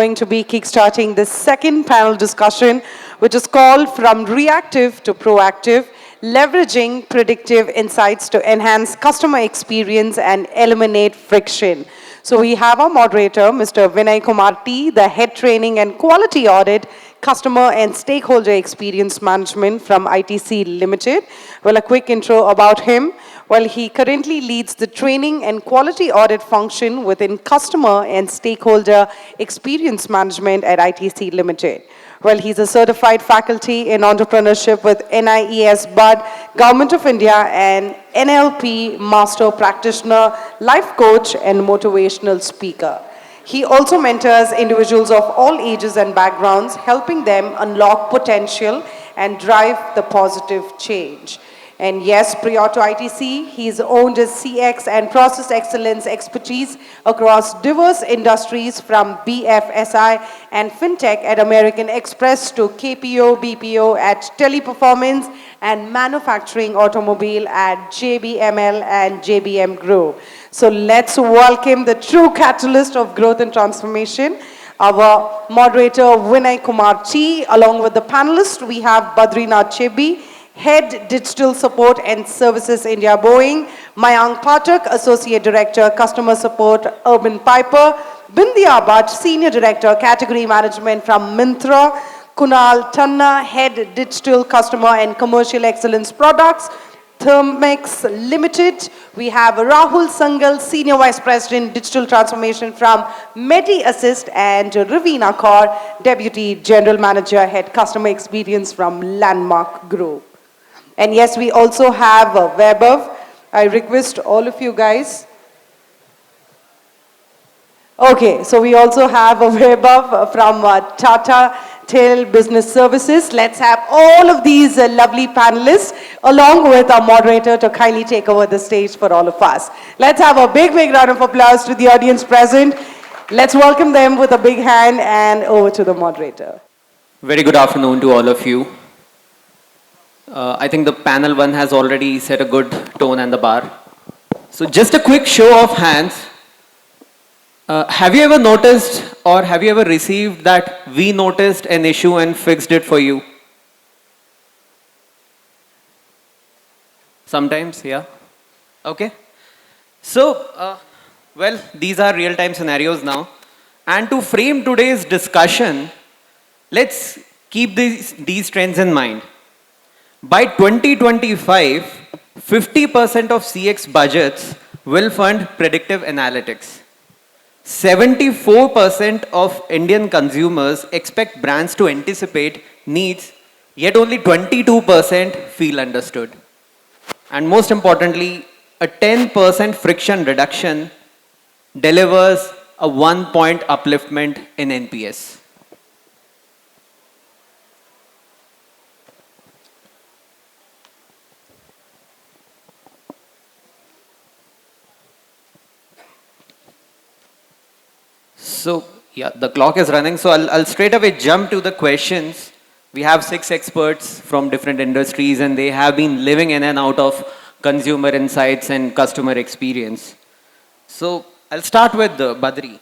Going to be kickstarting the second panel discussion, which is called From Reactive to Proactive, Leveraging Predictive Insights to Enhance Customer Experience and Eliminate Friction. So we have our moderator, Mr. Vinay Kumar T, the Head Training and Quality Audit, Customer and Stakeholder Experience Management from ITC Limited. Well, a quick intro about him. Well, he currently leads the training and quality audit function within customer and stakeholder experience management at ITC Limited. Well, he's a certified faculty in entrepreneurship with NIES BUD, Government of India, and NLP Master Practitioner, Life Coach, and Motivational Speaker. He also mentors individuals of all ages and backgrounds, helping them unlock potential and drive the positive change. And yes, prior to ITC, he's owned his CX and process excellence expertise across diverse industries from BFSI and FinTech at American Express to KPO, BPO at Teleperformance and manufacturing automobile at JBML and JBM Group. So let's welcome the true catalyst of growth and transformation, our moderator Vinay Kumar T. Along with the panelists, we have Badrinath Chebi, Head Digital Support and Services India Boeing, Mayank Pathak, Associate Director Customer Support Urban Piper, Bindya Bhatt, Senior Director Category Management from Myntra, Kunal Tanna, Head Digital Customer and Commercial Excellence Products, Thermex Limited. We have Rahul Sangal, Senior Vice President Digital Transformation from Medi Assist, and Ravina Kaur, Deputy General Manager Head Customer Experience from Landmark Group. And yes, we also have Vaibhav. I request all of you guys. Okay, so we also have Vaibhav from Tata Tail Business Services. Let's have all of these lovely panelists along with our moderator to kindly take over the stage for all of us. Let's have a big, big round of applause to the audience present. Let's welcome them with a big hand and over to the moderator. Very good afternoon to all of you. I think the panel one has already set a good tone and the bar. So just a quick show of hands. Have you ever noticed or have you ever received that we noticed an issue and fixed it for you? Sometimes, yeah. Okay. So, well, these are real-time scenarios now. And to frame today's discussion, let's keep these trends in mind. By 2025, 50% of CX budgets will fund predictive analytics. 74% of Indian consumers expect brands to anticipate needs, yet only 22% feel understood. And most importantly, a 10% friction reduction delivers a 1-point upliftment in NPS. So, yeah, the clock is running, so I'll straight away jump to the questions. We have 6 experts from different industries and they have been living in and out of consumer insights and customer experience. So, I'll start with Badri.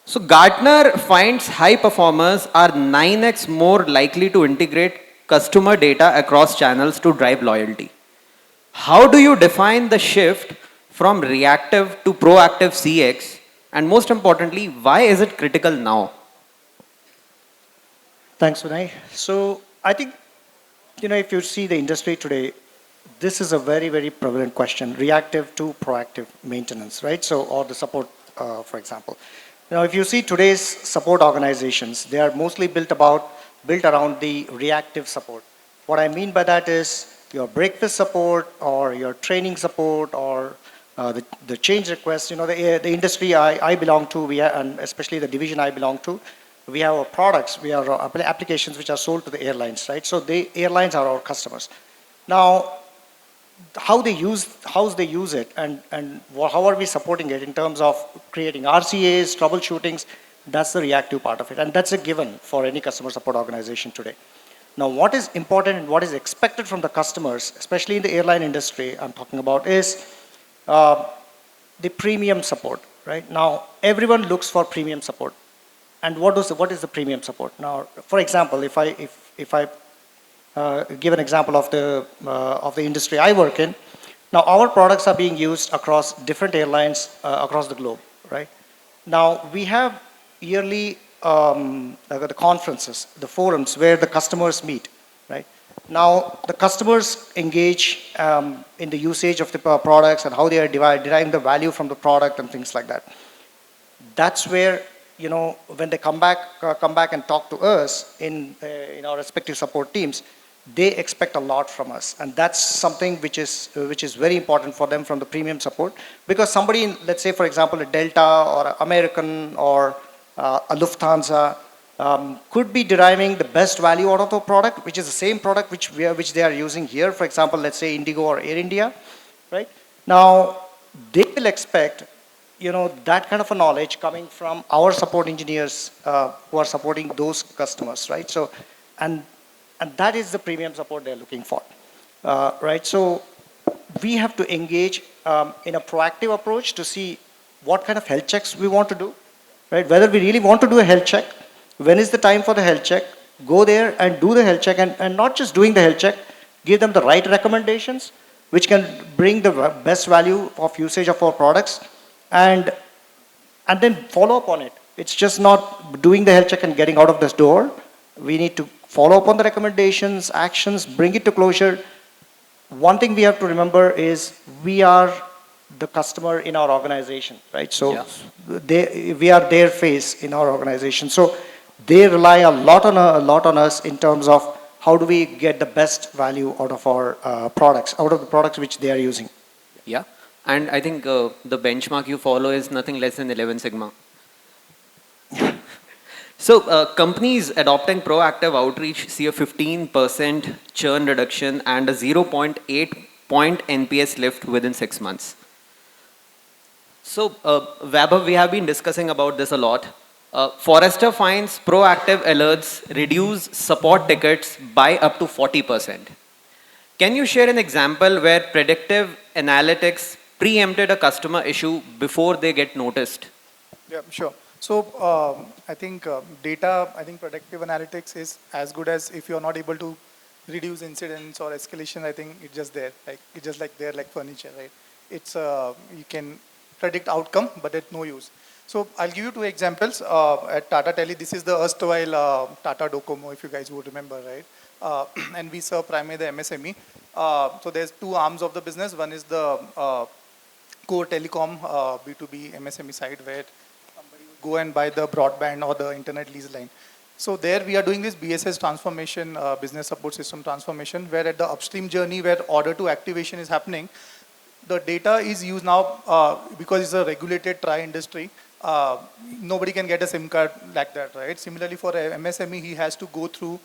So, Gartner finds high performers are 9x more likely to integrate customer data across channels to drive loyalty. How do you define the shift from reactive to proactive CX? And most importantly, why is it critical now? Thanks, Vinay. So I think, if you see the industry today, this is a very, very prevalent question, reactive to proactive maintenance, right? So, or the support, for example. If you see today's support organizations, they are mostly built around the reactive support. What I mean by that is your breakfast support or your training support or the change requests, the industry I belong to, and especially the division I belong to, we have our products, we have our applications which are sold to the airlines, right? So the airlines are our customers. Now, how they use it and how are we supporting it in terms of creating RCAs, troubleshootings, that's the reactive part of it. And that's a given for any customer support organization today. Now, what is important and what is expected from the customers, especially in the airline industry I'm talking about, is the premium support, right? Now, everyone looks for premium support. And what is the premium support? Now, for example, if I give an example of the industry I work in. Now, our products are being used across different airlines across the globe, right? Now, we have yearly the conferences, the forums where the customers meet, right? Now, the customers engage in the usage of the products and how they are deriving the value from the product and things like that. That's where, when they come back and talk to us in our respective support teams, they expect a lot from us, and that's something which is very important for them from the premium support. Because somebody let's say, for example, a Delta or a American or a Lufthansa could be deriving the best value out of the product, which is the same product which they are using here. For example, let's say Indigo or Air India, right? Now, they will expect that kind of a knowledge coming from our support engineers who are supporting those customers, right? So, and that is the premium support they're looking for, right? So we have to engage in a proactive approach to see what kind of health checks we want to do, right? Whether we really want to do a health check, when is the time for the health check, go there and do the health check, and not just doing the health check, give them the right recommendations, which can bring the best value of usage of our products, and then follow up on it. It's just not doing the health check and getting out of this door. We need to follow up on the recommendations, actions, bring it to closure. One thing we have to remember is we are the customer in our organization, right? So we are their face in our organization. So they rely a lot on us in terms of how do we get the best value out of our products, out of the products which they are using. Yeah. And I think the benchmark you follow is nothing less than 11 Sigma. So companies adopting proactive outreach see a 15% churn reduction and a 0.8 point NPS lift within 6 months. So Vaibhav, we have been discussing about this a lot. Forrester finds proactive alerts reduce support tickets by up to 40%. Can you share an example where predictive analytics preempted a customer issue before they get noticed? Yeah, sure. So I think predictive analytics is as good as if you're not able to reduce incidents or escalation. I think it's just there, like it's just like there, like furniture, right? It's you can predict outcome, but it's no use. So I'll give you two examples. At Tata Tele, this is the erstwhile Tata Docomo, if you guys would remember, right? And we serve primarily the MSME. So there's two arms of the business. One is the core telecom B2B MSME side, where go and buy the broadband or the internet lease line. So there we are doing this BSS transformation, business support system transformation, where at the upstream journey where order to activation is happening, the data is used now because it's a regulated industry. Nobody can get a SIM card like that, right? Similarly for a MSME, he has to go through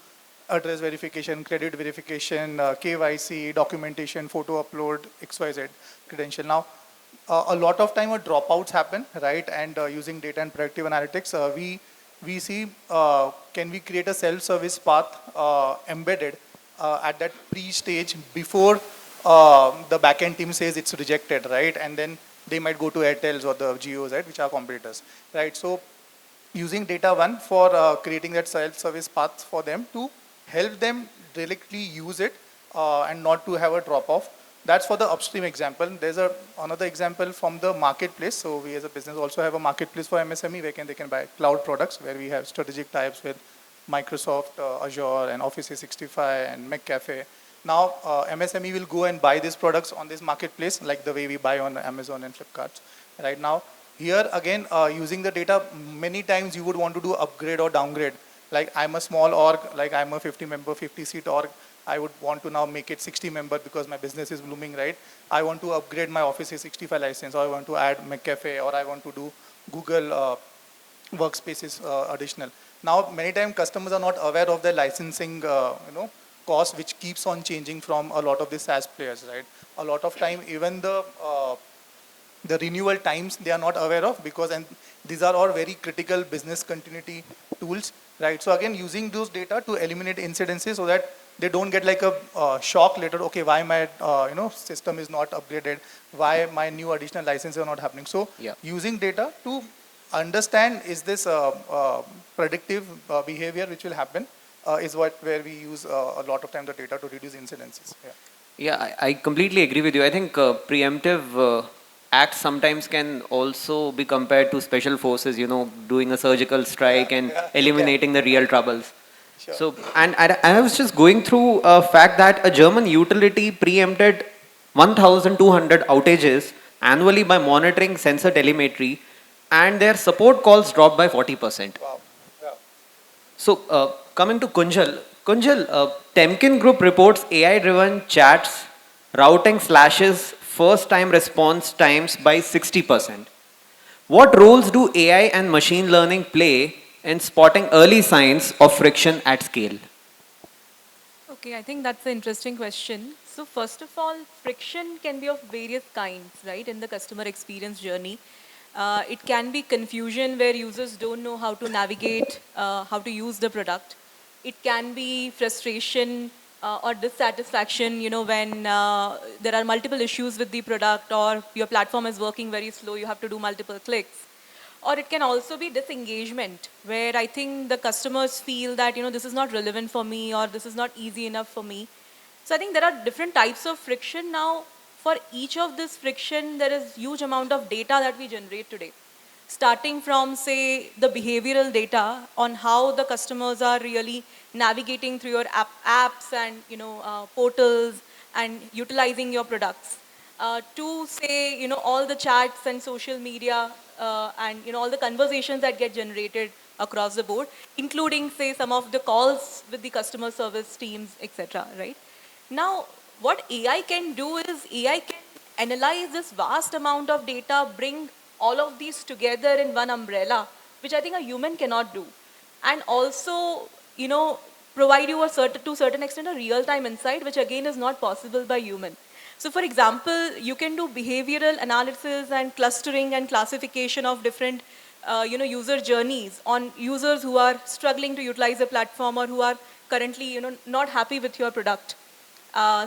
address verification, credit verification, KYC, documentation, photo upload, XYZ credential. Now, a lot of time dropouts happen, right? And using data and predictive analytics, we see can we create a self-service path embedded at that pre-stage before the backend team says it's rejected, right? And then they might go to Airtels or the Geos, right, which are competitors, right? So using data one for creating that self-service path for them to help them directly use it and not to have a drop-off. That's for the upstream example. There's another example from the marketplace. So we as a business also have a marketplace for MSME where they can buy cloud products, where we have strategic types with Microsoft, Azure, and Office 365 and McCafe. Now MSME will go and buy these products on this marketplace like the way we buy on Amazon and Flipkart. Right now, here again, using the data, many times you would want to do upgrade or downgrade. Like I'm a small org, like I'm a 50-member, 50-seat org. I would want to now make it 60-member because my business is blooming, right? I want to upgrade my Office 365 license, or I want to add McCafe, or I want to do Google workspaces additional. Now, many times customers are not aware of the licensing, cost, which keeps on changing from a lot of the SaaS players, right? A lot of time, even the renewal times they are not aware of, because and these are all very critical business continuity tools, right? So again, using those data to eliminate incidences so that they don't get like a shock later, okay, why my system is not upgraded, why my new additional licenses are not happening. So using data to understand is this predictive behavior which will happen is where we use a lot of time the data to reduce incidences. Yeah. Yeah, I completely agree with you. I think preemptive acts sometimes can also be compared to special forces, doing a surgical strike and Yeah, it can. eliminating the real troubles. Sure. So, and I was just going through a fact that a German utility preempted 1,200 outages annually by monitoring sensor telemetry, and their support calls dropped by 40%. Wow. Yeah. So, coming to Kunjal, Temkin Group reports AI-driven chats routing slashes first-time response times by 60%. What roles do AI and machine learning play in spotting early signs of friction at scale? Okay, I think that's an interesting question. So first of all, friction can be of various kinds, right, in the customer experience journey. It can be confusion where users don't know how to navigate, how to use the product. It can be frustration or dissatisfaction, when there are multiple issues with the product or your platform is working very slow, you have to do multiple clicks. Or it can also be disengagement, where I think the customers feel that, this is not relevant for me or this is not easy enough for me. So I think there are different types of friction. Now, for each of this friction, there is huge amount of data that we generate today. Starting from, say, the behavioral data on how the customers are really navigating through your apps and, portals and utilizing your products to say, all the chats and social media and, all the conversations that get generated across the board, including, say, some of the calls with the customer service teams, etc. Right? Now, what AI can do is AI can analyze this vast amount of data, bring all of these together in one umbrella, which I think a human cannot do, and also, provide you to a certain extent a real-time insight, which again is not possible by human. So for example, you can do behavioral analysis and clustering and classification of different user journeys on users who are struggling to utilize the platform or who are currently not happy with your product.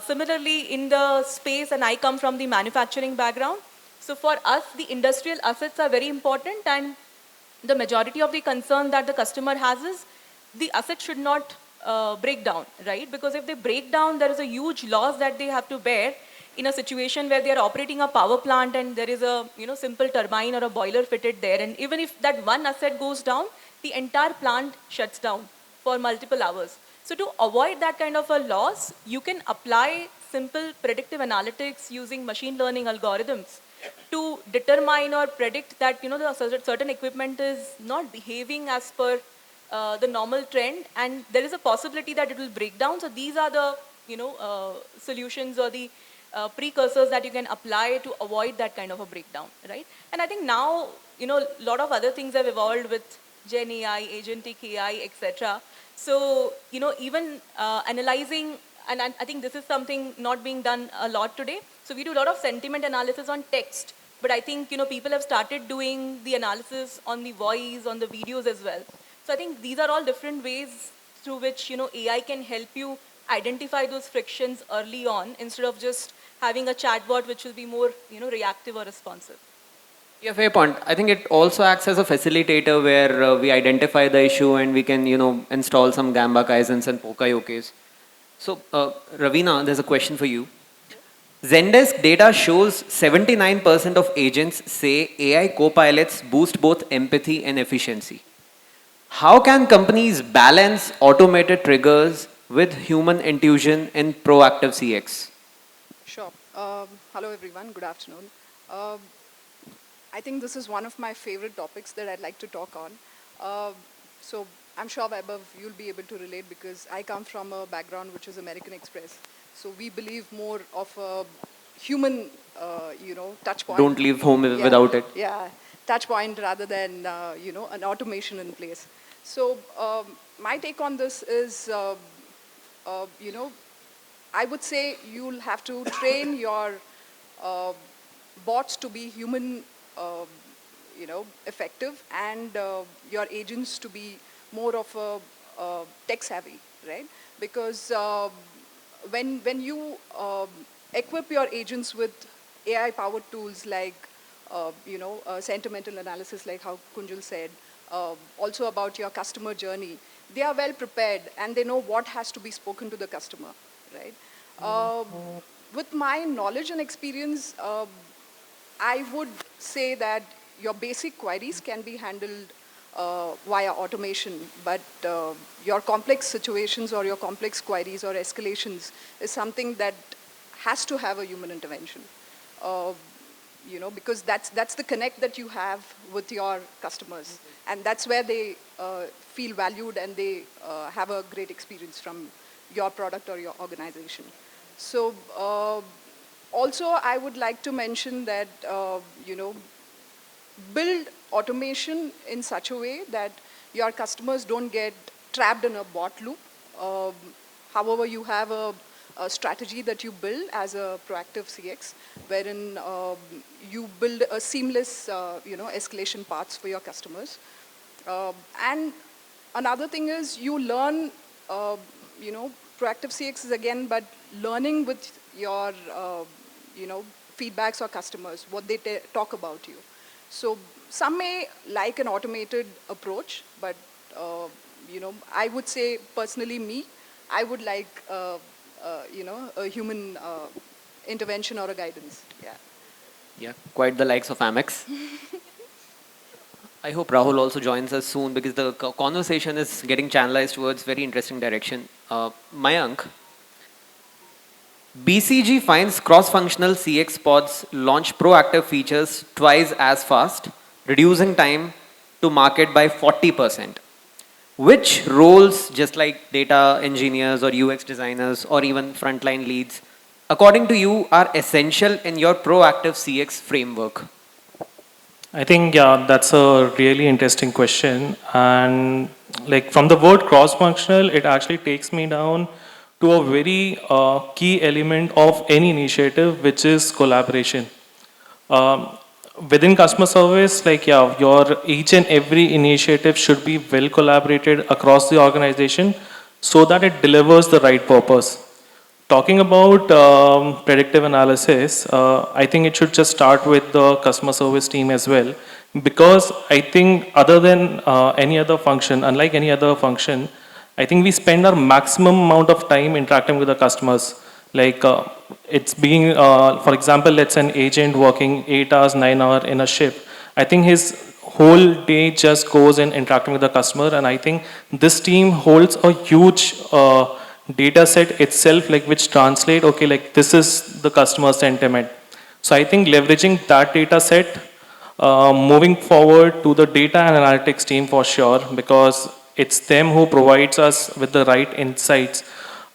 Similarly, in the space, and I come from the manufacturing background, so for us, the industrial assets are very important, and the majority of the concern that the customer has is the asset should not break down, right? Because if they break down, there is a huge loss that they have to bear in a situation where they are operating a power plant and there is a simple turbine or a boiler fitted there, and even if that one asset goes down, the entire plant shuts down for multiple hours. So to avoid that kind of a loss, you can apply simple predictive analytics using machine learning algorithms to determine or predict that the certain equipment is not behaving as per the normal trend, and there is a possibility that it will break down. So these are the solutions or the precursors that you can apply to avoid that kind of a breakdown, right? And I think now a lot of other things have evolved with Gen AI, agentic AI, etc. So even analyzing, and I think this is something not being done a lot today. So we do a lot of sentiment analysis on text, but I think people have started doing the analysis on the voice, on the videos as well. So I think these are all different ways through which AI can help you identify those frictions early on instead of just having a chatbot which will be more reactive or responsive. Yeah, fair point. I think it also acts as a facilitator where we identify the issue and we can, install some Gamba Kaizens and Pokayokes. So, Ravina, there's a question for you. Zendesk data shows 79% of agents say AI copilots boost both empathy and efficiency. How can companies balance automated triggers with human intuition in proactive CX? Sure. Hello, everyone. Good afternoon. Um I think this is one of my favorite topics that I'd like to talk on. So I'm sure, Vaibhav, you'll be able to relate because I come from a background which is American Express. So we believe more of a human, touch point. Don't leave home Yeah, without it. yeah, touch point rather than, an automation in place. So my take on this is, uh, you know, I would say you'll have to train your uh, bots to be human, effective, and your agents to be more of a tech savvy, right? Because when you equip your agents with AI powered tools like sentimental analysis like how Kunjal said, also about your customer journey. They are well prepared and they know what has to be spoken to the customer, right? With my knowledge and experience, I would say that your basic queries can be handled via automation, but your complex situations or your complex queries or escalations is something that has to have a human intervention. Uh, because that's the connect that you have with your customers, and that's where they feel valued and they have a great experience from your product or your organization. So also, I would like to mention that, build automation in such a way that your customers don't get trapped in a bot loop. Um, However, you have a strategy that you build as a proactive CX, wherein you build a seamless, escalation paths for your customers. And another thing is you learn, proactive CX is again, but learning with your, feedbacks or customers, what they talk about you. So some may like an automated approach, but, I would say personally me, I would like, a human intervention or a guidance. Yeah. Yeah, quite the likes of Amex. I hope Rahul also joins us soon because the conversation is getting channelized towards very interesting direction. Mayank, BCG finds cross-functional CX pods launch proactive features twice as fast, reducing time to market by 40%. Which roles, just like data engineers or UX designers or even frontline leads, according to you, are essential in your proactive CX framework? I think, yeah, that's a really interesting question. And like from the word cross-functional, it actually takes me down to a very key element of any initiative, which is collaboration. Um, Within customer service, like, yeah, your each and every initiative should be well collaborated across the organization so that it delivers the right purpose. Talking about predictive analysis, I think it should just start with the customer service team as well, because I think other than any other function, unlike any other function, I think we spend our maximum amount of time interacting with the customers. Like it's being, for example, let's say an agent working 8 hours, 9 hours in a shift. I think his whole day just goes in interacting with the customer, and I think this team holds a huge data set itself, like which translate, okay, like this is the customer sentiment. So I think leveraging that data set, moving forward to the data and analytics team for sure, because it's them who provides us with the right insights,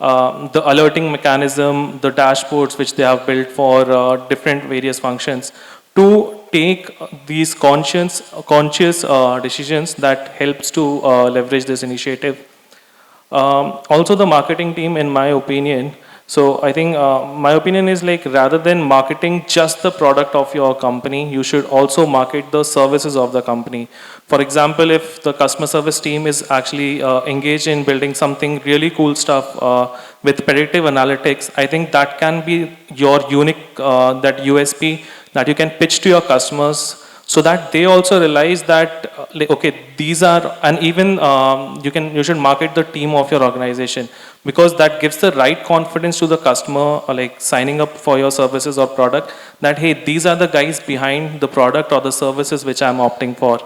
the alerting mechanism, the dashboards which they have built for different various functions to take these conscious decisions that helps to leverage this initiative. Also the marketing team, in my opinion, so I think my opinion is like rather than marketing just the product of your company, you should also market the services of the company. For example, if the customer service team is actually engaged in building something really cool stuff with predictive analytics, I think that can be your unique, that USP that you can pitch to your customers, so that they also realize that like, okay, these are, and even you should market the team of your organization, because that gives the right confidence to the customer, or like signing up for your services or product, that hey, these are the guys behind the product or the services which I'm opting for.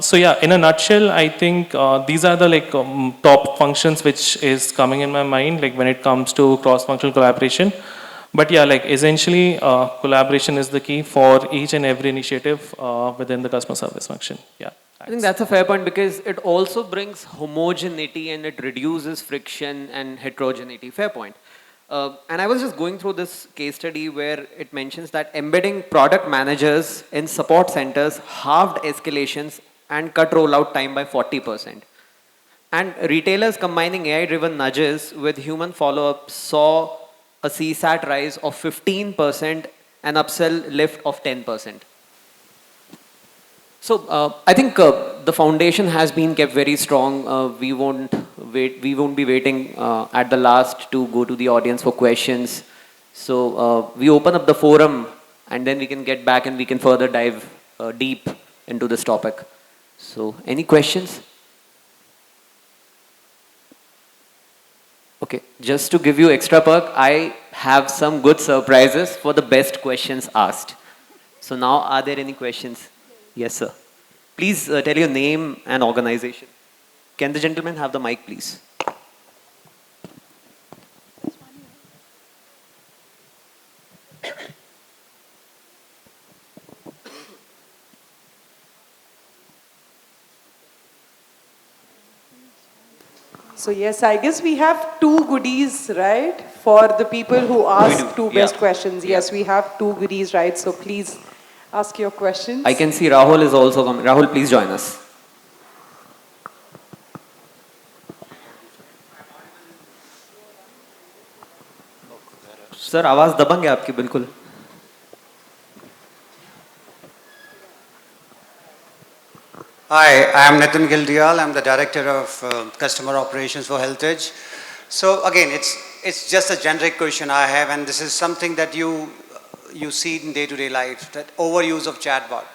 So yeah, in a nutshell, I think these are the like top functions which is coming in my mind, like when it comes to cross-functional collaboration. But yeah, like essentially, collaboration is the key for each and every initiative within the customer service function. Yeah. I think Thanks. that's a fair point because it also brings homogeneity and it reduces friction and heterogeneity. Fair point. And I was just going through this case study where it mentions that embedding product managers in support centers halved escalations and cut rollout time by 40%. And retailers combining AI-driven nudges with human follow-up saw a CSAT rise of 15% and upsell lift of 10%. So I think the foundation has been kept very strong. We won't wait. We won't be waiting at the last to go to the audience for questions. So we open up the forum and then we can get back and we can further dive deep into this topic. So, any questions? Okay, just to give you extra perk, I have some good surprises for the best questions asked. So now, are there any questions? Yes, sir. Please tell your name and organization. Can the gentleman have the mic, please? So yes, I guess we have two goodies, right? For the people who ask two yeah. best questions. Yeah. Yes, we have two goodies, right? So please ask your questions. I can see Rahul is also coming. Rahul, please join us. Sir आवाज दबंग है आपकी बिल्कुल. Hi, I am Nitin Gildial. I'm the Director of Customer Operations for HealthEdge. So again, it's just a generic question I have, and this is something that you see in day-to-day life, that overuse of chatbot,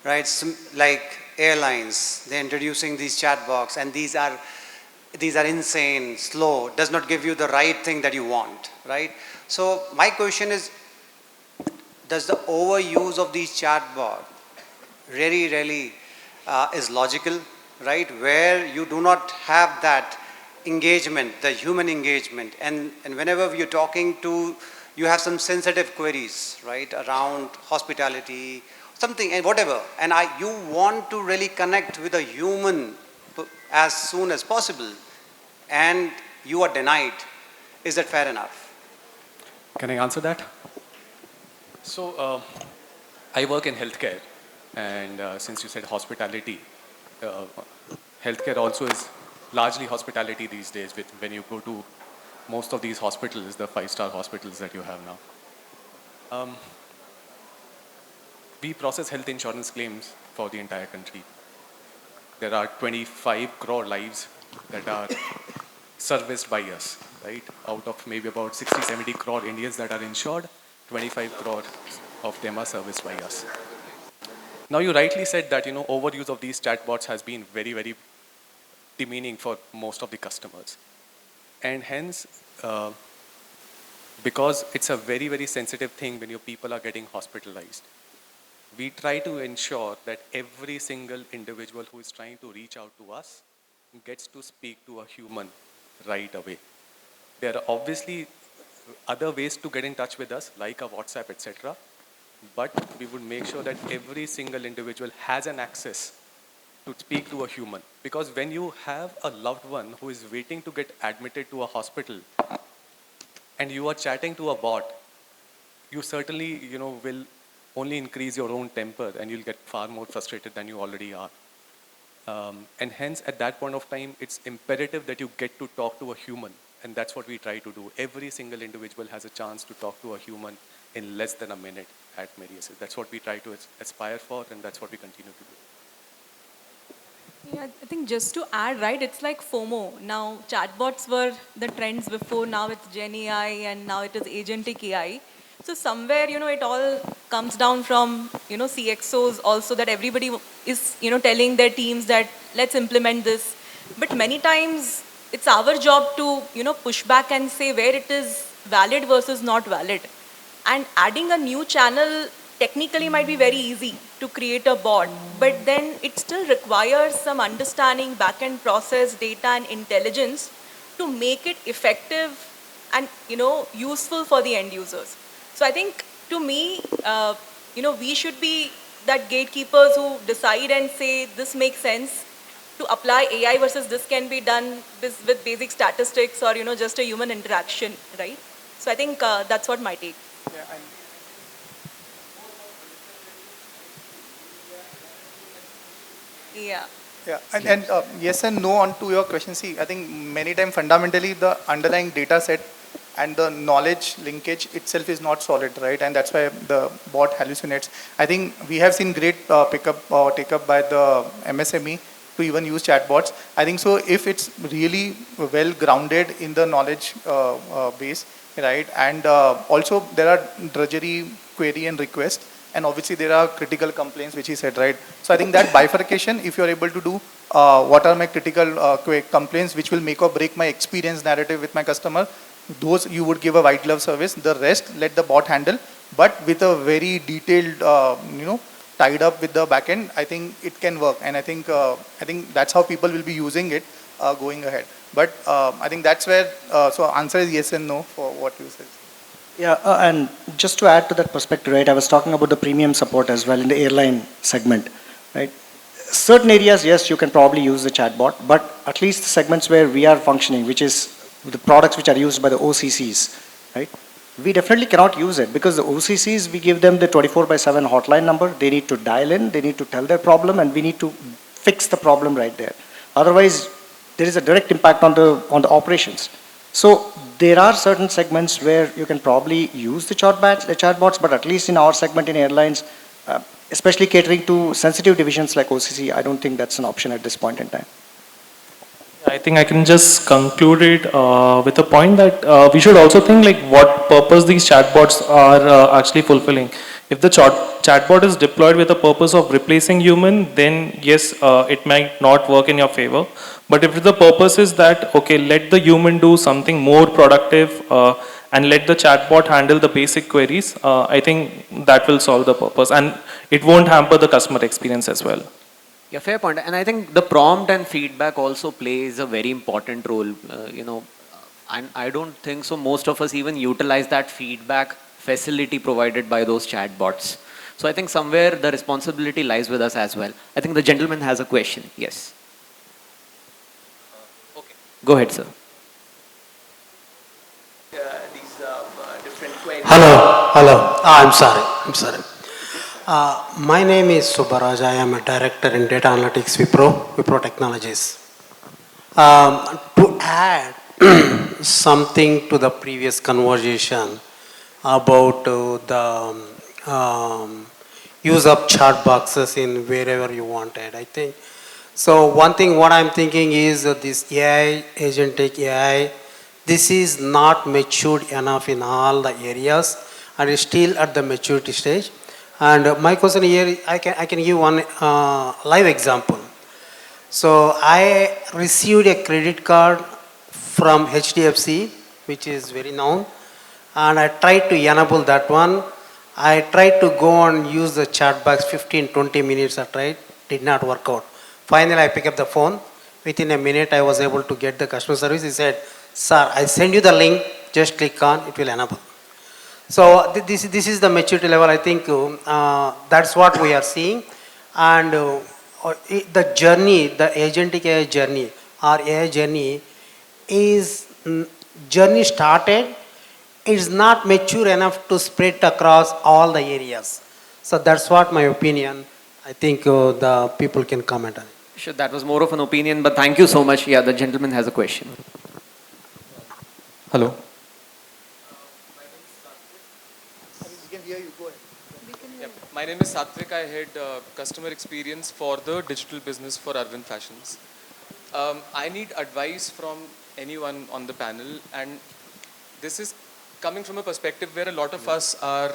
right? Like airlines, they're introducing these chatbots, and these are insane, slow, does not give you the right thing that you want, right? So my question is, does the overuse of these chatbot really is logical, right? Where you do not have that engagement, the human engagement, and whenever you're talking to, you have some sensitive queries, right, around hospitality, something, and whatever, and you want to really connect with a human as soon as possible, and you are denied. Is that fair enough? Can I answer that? So, I work in healthcare, and since you said hospitality, healthcare also is largely hospitality these days. When you go to most of these hospitals, the 5-star hospitals that you have now. We process health insurance claims for the entire country. There are 25 crore lives that are serviced by us, right? Out of maybe about 60, 70 crore Indians that are insured, 25 crore of them are serviced by us. Now, you rightly said that, overuse of these chatbots has been very, very demeaning for most of the customers. And hence, because it's a very, very sensitive thing when your people are getting hospitalized, we try to ensure that every single individual who is trying to reach out to us gets to speak to a human right away. There are obviously other ways to get in touch with us, like a WhatsApp, etc. But we would make sure that every single individual has an access to speak to a human. Because when you have a loved one who is waiting to get admitted to a hospital and you are chatting to a bot, you certainly, will only increase your own temper and you'll get far more frustrated than you already are. And hence, at that point of time, it's imperative that you get to talk to a human. And that's what we try to do. Every single individual has a chance to talk to a human in less than a minute at Mediasis. That's what we try to aspire for, and that's what we continue to do. Yeah, I think just to add, right, it's like FOMO. Now, chatbots were the trends before, now it's Gen AI, and now it is agentic AI. So somewhere, it all comes down from, CXOs also, that everybody is, telling their teams that let's implement this. But many times it's our job to, push back and say where it is valid versus not valid. And adding a new channel technically might be very easy to create a bot, but then it still requires some understanding, back-end process, data and intelligence to make it effective and, useful for the end users. So I think, to me, we should be that gatekeepers who decide and say this makes sense to apply AI versus this can be done with basic statistics or, just a human interaction, right? So I think that's what my take. Yeah. Yeah, and yes and no on to your question. See, I think many times fundamentally the underlying data set and the knowledge linkage itself is not solid, right? And that's why the bot hallucinates. I think we have seen great take up by the MSME to even use chatbots. I think so if it's really well grounded in the knowledge base, right? And also there are drudgery query and request. And obviously there are critical complaints, which he said, right? So I think that bifurcation, if you're able to do what are my critical complaints, which will make or break my experience narrative with my customer, those you would give a white glove service. The rest, let the bot handle, but with a very detailed, tied up with the backend. I think it can work, and I think that's how people will be using it going ahead. But I think that's where. So answer is yes and no for what you said. Yeah, and just to add to that perspective, right, I was talking about the premium support as well in the airline segment, right? Certain areas, yes, you can probably use the chatbot, but at least the segments where we are functioning, which is the products which are used by the OCCs, right? We definitely cannot use it because the OCCs, we give them the 24/7 hotline number. They need to dial in, they need to tell their problem, and we need to fix the problem right there. Otherwise, there is a direct impact on the operations. So there are certain segments where you can probably use the chatbots, but at least in our segment in airlines, especially catering to sensitive divisions like OCC, I don't think that's an option at this point in time. I think I can just conclude it with a point that we should also think like what purpose these chatbots are actually fulfilling. If the chatbot is deployed with the purpose of replacing human, then yes, it might not work in your favor. But if the purpose is that, okay, let the human do something more productive and let the chatbot handle the basic queries, I think that will solve the purpose and it won't hamper the customer experience as well. Yeah, fair point. And I think the prompt and feedback also plays a very important role. And I don't think so. Most of us even utilize that feedback facility provided by those chatbots. So I think somewhere the responsibility lies with us as well. I think the gentleman has a question. Yes. Okay. Go ahead, sir. Hello. I'm sorry. My name is Subbaraj. I am a director in data analytics, Wipro Technologies. To add something to the previous conversation about the use of chat boxes in wherever you wanted, I think. So one thing what I'm thinking is this AI, agentic AI, this is not matured enough in all the areas and is still at the maturity stage. And my question here, I can give one live example. So I received a credit card from HDFC, which is very known, and I tried to enable that one. I tried to go and use the chat box 15-20 minutes I tried, did not work out. Finally, I picked up the phone. Within a minute, I was able to get the customer service. He said, "Sir, I send you the link, just click on, it will enable." So this is the maturity level. I think that's what we are seeing, and the journey, the agentic AI journey, or AI journey, is journey started. It's not mature enough to spread across all the areas. So that's what my opinion. I think the people can comment on it. Sure, that was more of an opinion, but thank you so much. Yeah, the gentleman has a question. Hello. My name is Satvik. I head customer experience for the digital business for Arvind Fashions. I need advice from anyone on the panel, and this is coming from a perspective where a lot of us are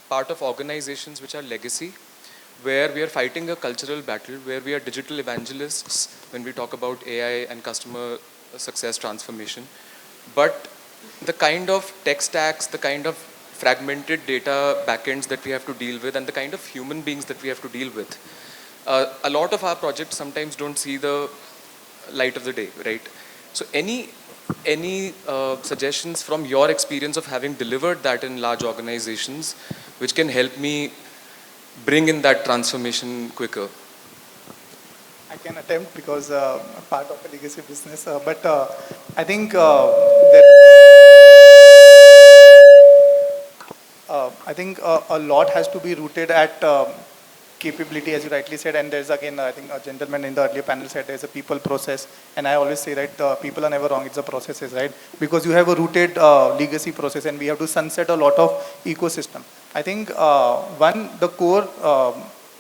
part of organizations which are legacy, where we are fighting a cultural battle, where we are digital evangelists when we talk about AI and customer success transformation. But the kind of tech stacks, the kind of fragmented data backends that we have to deal with, and the kind of human beings that we have to deal with, a lot of our projects sometimes don't see the light of the day, right? So any suggestions from your experience of having delivered that in large organizations which can help me bring in that transformation quicker? I can attempt because I'm part of a legacy business, but I think that a lot has to be rooted at capability, as you rightly said, and there's again, I think a gentleman in the earlier panel said there's a people process, and I always say, right, people are never wrong, it's the processes, right? Because you have a rooted legacy process, and we have to sunset a lot of ecosystem. I think the core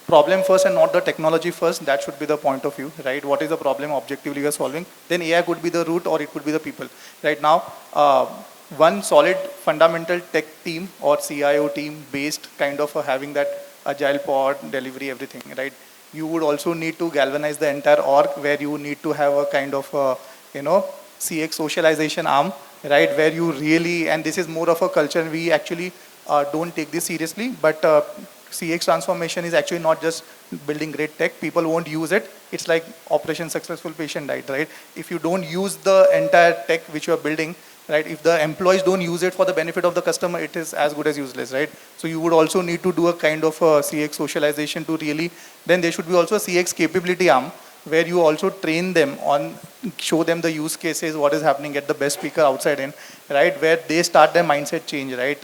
problem first and not the technology first, that should be the point of view, right? What is the problem objectively you are solving? Then AI could be the root or it could be the people. Right now, one solid fundamental tech team or CIO team based kind of having that agile pod, delivery, everything, right? You would also need to galvanize the entire org where you need to have a kind of, CX socialization arm, right? Where you really, and this is more of a culture, we actually don't take this seriously, but CX transformation is actually not just building great tech. People won't use it. It's like operation successful, patient died, right? If you don't use the entire tech which you are building, right? If the employees don't use it for the benefit of the customer, it is as good as useless, right? So you would also need to do a kind of CX socialization to really, then there should be also a CX capability arm where you also train them on, show them the use cases, what is happening, get the best speaker outside in, right? Where they start their mindset change, right?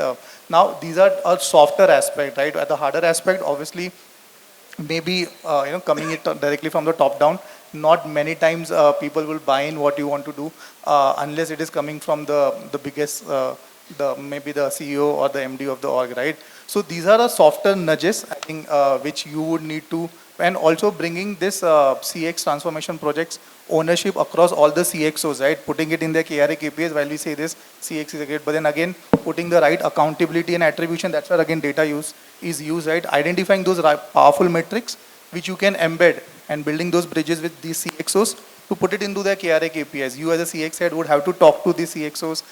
Now, these are a softer aspect, right? At the harder aspect, obviously, maybe coming it directly from the top down, not many times people will buy in what you want to do unless it is coming from the biggest the maybe the CEO or the MD of the org, right? So these are the softer nudges, I think, which you would need to, and also bringing this CX transformation projects ownership across all the CXOs, right? Putting it in their KRA KPIs. While we say this, CX is a great, but then again, putting the right accountability and attribution, that's where again data use is used, right? Identifying those powerful metrics which you can embed and building those bridges with these CXOs to put it into their KRA KPIs. You as a CX head would have to talk to these CXOs,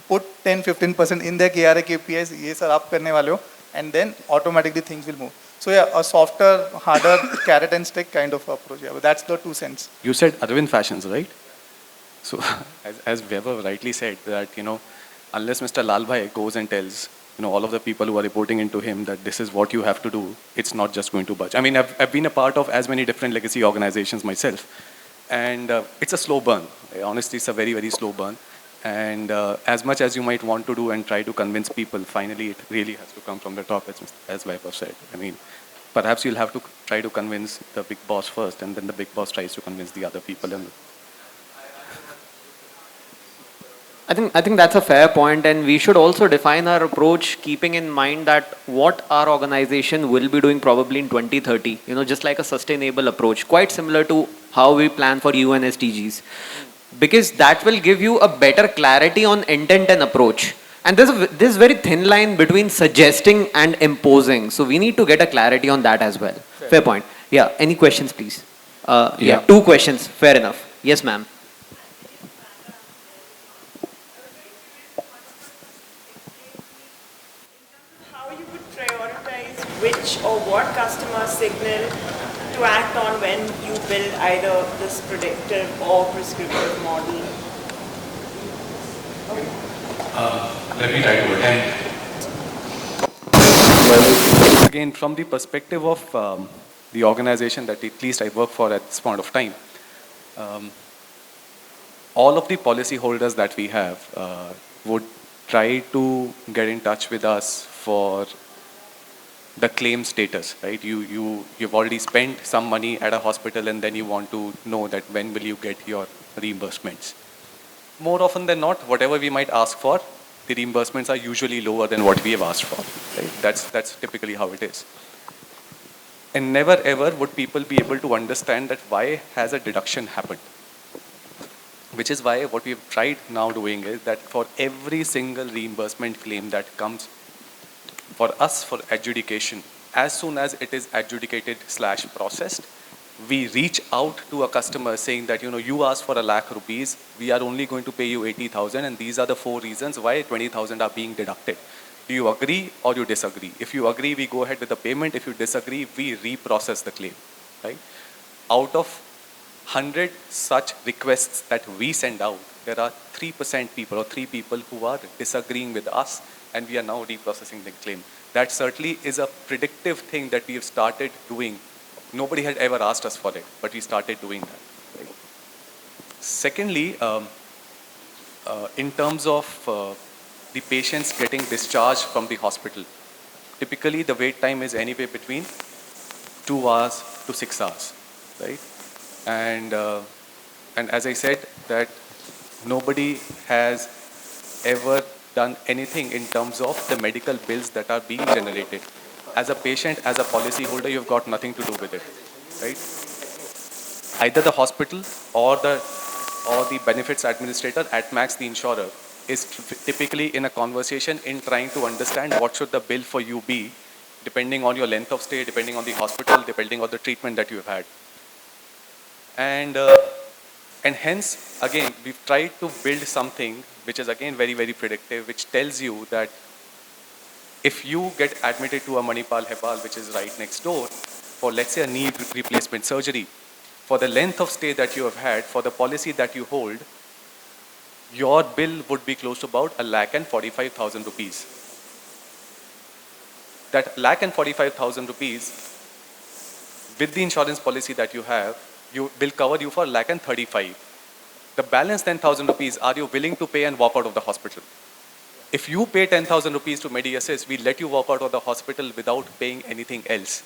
put 10-15% in their KRA KPIs, yes sir, aap karne wale ho, and then automatically things will move. So yeah, a softer, harder carrot and stick kind of approach. Yeah, but that's the 2 cents. You said Arvind Fashions, right? So as Weber rightly said that, unless Mr. Lalbhai goes and tells, all of the people who are reporting into him that this is what you have to do, it's not just going to budge. I mean, I've been a part of as many different legacy organizations myself, and it's a slow burn. Honestly, it's a very, very slow burn. And as much as you might want to do and try to convince people, finally it really has to come from the top, as Vaibhav said. I mean, perhaps you'll have to try to convince the big boss first, and then the big boss tries to convince the other people. And I think that's a fair point, and we should also define our approach keeping in mind that what our organization will be doing probably in 2030, just like a sustainable approach, quite similar to how we plan for UN SDGs. Because that will give you a better clarity on intent and approach. And there's this very thin line between suggesting and imposing. So we need to get a clarity on that as well. Fair point. Yeah, any questions, please? Yeah, 2 questions. Fair enough. Yes, ma'am. How you would prioritize which or what customer signal to act on when you build either this predictive or prescriptive model? let me try to attempt. Again, from the perspective of the organization that at least I work for at this point of time, all of the policy holders that we have would try to get in touch with us for the claim status, right? You've already spent some money at a hospital and then you want to know that when will you get your reimbursements. More often than not, whatever we might ask for, the reimbursements are usually lower than what we have asked for, right? That's typically how it is. And never ever would people be able to understand that why has a deduction happened. Which is why what we've tried now doing is that for every single reimbursement claim that comes for us for adjudication, as soon as it is adjudicated/processed, we reach out to a customer saying that, you asked for ₹1,00,000, we are only going to pay you 80,000, and these are the 4 reasons why 20,000 are being deducted. Do you agree or you disagree? If you agree, we go ahead with the payment. If you disagree, we reprocess the claim, right? Out of 100 such requests that we send out, there are 3% people or 3 people who are disagreeing with us, and we are now reprocessing the claim. That certainly is a predictive thing that we have started doing. Nobody had ever asked us for it, but we started doing that. Right? Secondly, in terms of the patients getting discharged from the hospital, typically the wait time is anywhere between 2 hours to 6 hours, right? And as I said, that nobody has ever done anything in terms of the medical bills that are being generated. As a patient, as a policy holder, you've got nothing to do with it, right? Either the hospital or the benefits administrator, at max the insurer, is typically in a conversation in trying to understand what should the bill for you be, depending on your length of stay, depending on the hospital, depending on the treatment that you've had. And hence, again, we've tried to build something which is again very, very predictive, which tells you that if you get admitted to a Manipal Hepal, which is right next door, for let's say a knee replacement surgery, for the length of stay that you have had, for the policy that you hold, your bill would be close to about 1,45,000 rupees. That 1,45,000 rupees, with the insurance policy that you have, will cover you for 1,35,000. The balance 10,000 rupees, are you willing to pay and walk out of the hospital? If you pay 10,000 rupees to Medi-Assist, we let you walk out of the hospital without paying anything else.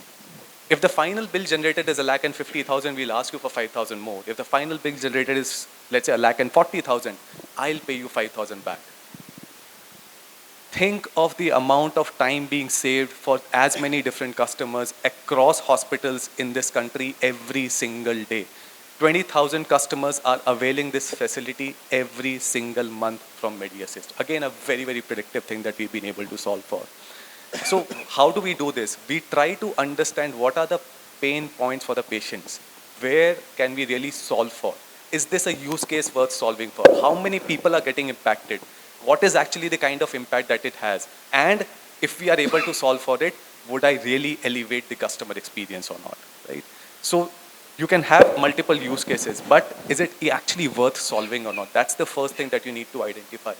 If the final bill generated is 1,50,000, we'll ask you for 5,000 more. If the final bill generated is, let's say, 1,40,000, I'll pay you 5,000 back. Think of the amount of time being saved for as many different customers across hospitals in this country every single day. 20,000 customers are availing this facility every single month from Medi-Assist. Again, a very, very predictive thing that we've been able to solve for. So how do we do this? We try to understand what are the pain points for the patients. Where can we really solve for? Is this a use case worth solving for? How many people are getting impacted? What is actually the kind of impact that it has? And if we are able to solve for it, would I really elevate the customer experience or not, right? So you can have multiple use cases, but is it actually worth solving or not? That's the first thing that you need to identify.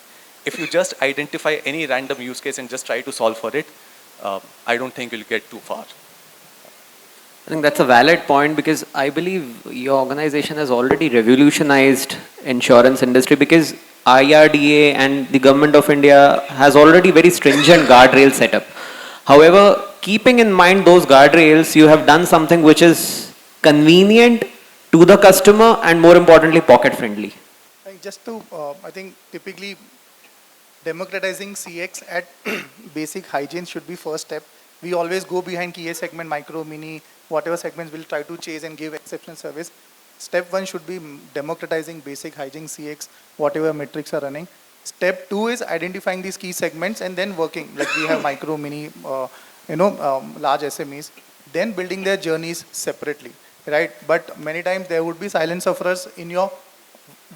If you just identify any random use case and just try to solve for it, I don't think you'll get too far. I think that's a valid point because I believe your organization has already revolutionized insurance industry because IRDA and the government of India has already very stringent guardrails set up. However, keeping in mind those guardrails, you have done something which is convenient to the customer and more importantly pocket friendly. Just to, I think typically democratizing CX at basic hygiene should be first step. We always go behind key segment, micro, mini, whatever segments we'll try to chase and give exceptional service. Step one should be democratizing basic hygiene CX, whatever metrics are running. Step two is identifying these key segments and then working, like we have micro, mini, large SMEs, then building their journeys separately, right? But many times there would be silent sufferers in your,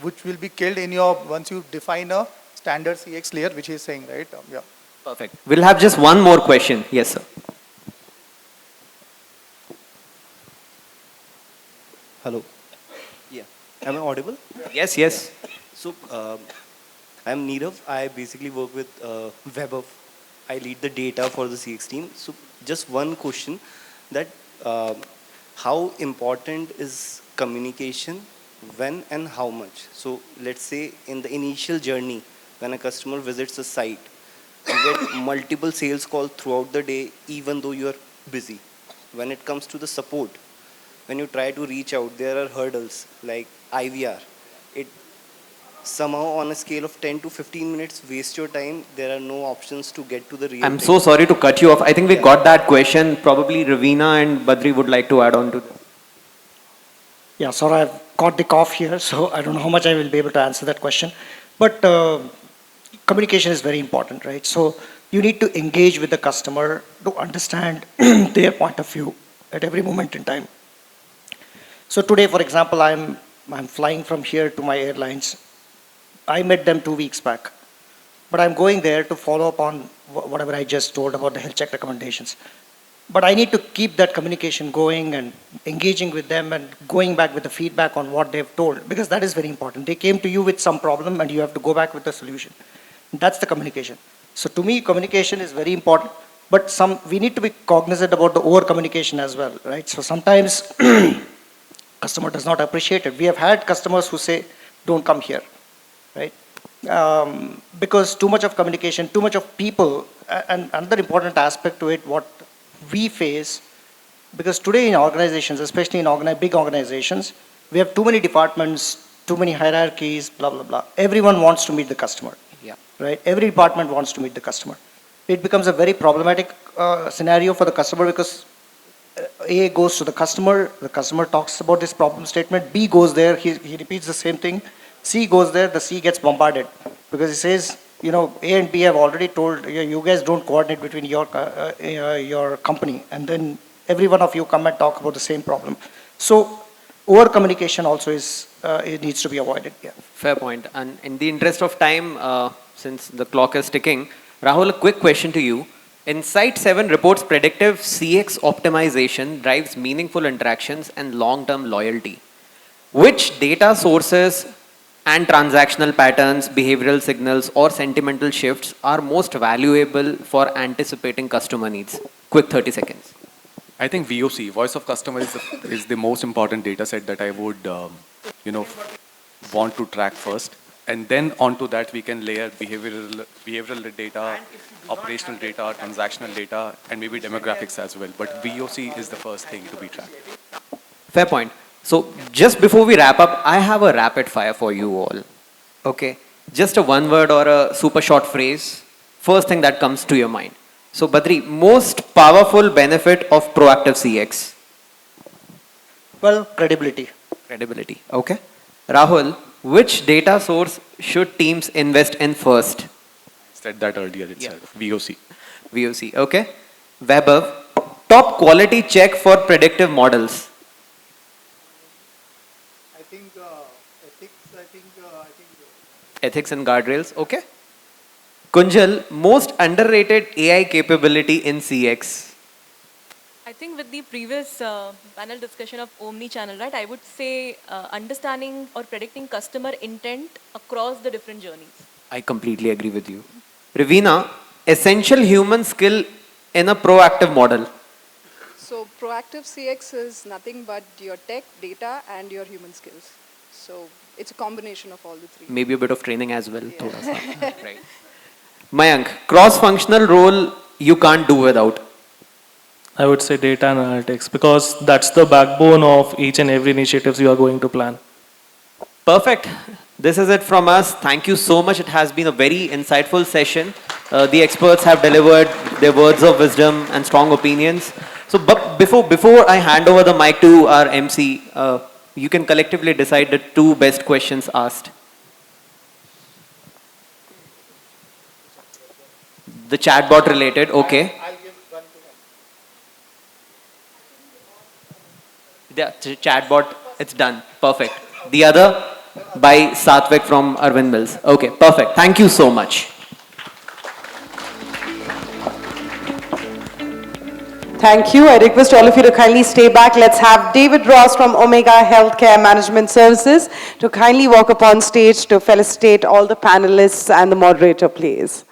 which will be killed in your, once you define a standard CX layer, which is saying, right? Yeah. Perfect. We'll have just one more question. Yes, sir. Hello. Yeah. Am I audible? Yes, yes. So, I'm Neerav. I basically work with WebOf. I lead the data for the CX team. So, just one question that how important is communication, when and how much? So, let's say in the initial journey, when a customer visits a site, you get multiple sales calls throughout the day, even though you are busy. When it comes to the support, when you try to reach out, there are hurdles like IVR. It somehow on a scale of 10 to 15 minutes waste your time. There are no options to get to the real I'm thing. so sorry to cut you off. I think we got that question. Probably Ravina and Badri would like to add on to that. Yeah, sorry, I've caught the cough here, so I don't know how much I will be able to answer that question. But communication is very important, right? So you need to engage with the customer to understand their point of view at every moment in time. So today, for example, I'm flying from here to my airlines. I met them 2 weeks back, but I'm going there to follow up on whatever I just told about the health check recommendations. But I need to keep that communication going and engaging with them and going back with the feedback on what they've told, because that is very important. They came to you with some problem and you have to go back with the solution. That's the communication. So to me, communication is very important, but we need to be cognizant about the over communication as well, right? So sometimes customer does not appreciate it. We have had customers who say, don't come here, right? Because too much of communication, too much of people, and another important aspect to it, what we face, because today in organizations, especially in big organizations, we have too many departments, too many hierarchies, blah, blah, blah. Everyone wants to meet the customer, right? Every department wants to meet the customer. It becomes a very problematic scenario for the customer because A goes to the customer talks about this problem statement, B goes there, he repeats the same thing, C goes there, the C gets bombarded because it says, you know, A and B have already told you guys don't coordinate between your company, and then every one of you come and talk about the same problem. So over communication also is it needs to be avoided. Yeah. Fair point. And in the interest of time, since the clock is ticking, Rahul, a quick question to you. Insight 7 reports predictive CX optimization drives meaningful interactions and long-term loyalty. Which data sources and transactional patterns, behavioral signals, or sentimental shifts are most valuable for anticipating customer needs? Quick 30 seconds. I think VOC, voice of customer, is the most important data set that I would, want to track first. And then onto that, we can layer behavioral data, operational data, transactional data, and maybe demographics as well. But VOC is the first thing to be tracked. Fair point. So just before we wrap up, I have a rapid fire for you all. Okay. Just a one word or a super short phrase. First thing that comes to your mind. So Badri, most powerful benefit of proactive CX? Well, credibility. Credibility. Okay. Rahul, which data source should teams invest in first? Said that earlier itself. Yeah. VOC. VOC. Okay. Vaibhav, top quality check for predictive models? I think Ethics and guardrails. Okay. Kunjal, most underrated AI capability in CX? I think with the previous panel discussion of omni-channel, right, I would say understanding or predicting customer intent across the different journeys. I completely agree with you. Ravina, essential human skill in a proactive model? So proactive CX is nothing but your tech, data, and your human skills. So it's a combination of all the three. Maybe a bit of training as well. Yeah. Right. Mayank, cross-functional role you can't do without? I would say data analytics, because that's the backbone of each and every initiatives you are going to plan. Perfect. This is it from us. Thank you so much. It has been a very insightful session. The experts have delivered their words of wisdom and strong opinions. So but before I hand over the mic to our MC, you can collectively decide the two best questions asked. The chatbot related, okay. The chatbot, it's done. Perfect. The other by Satvik from Arvind Mills. Okay, perfect. Thank you so much. Thank you. I request all of you to kindly stay back. Let's have David Ross from Omega Healthcare Management Services to kindly walk upon stage to felicitate all the panelists and the moderator, please.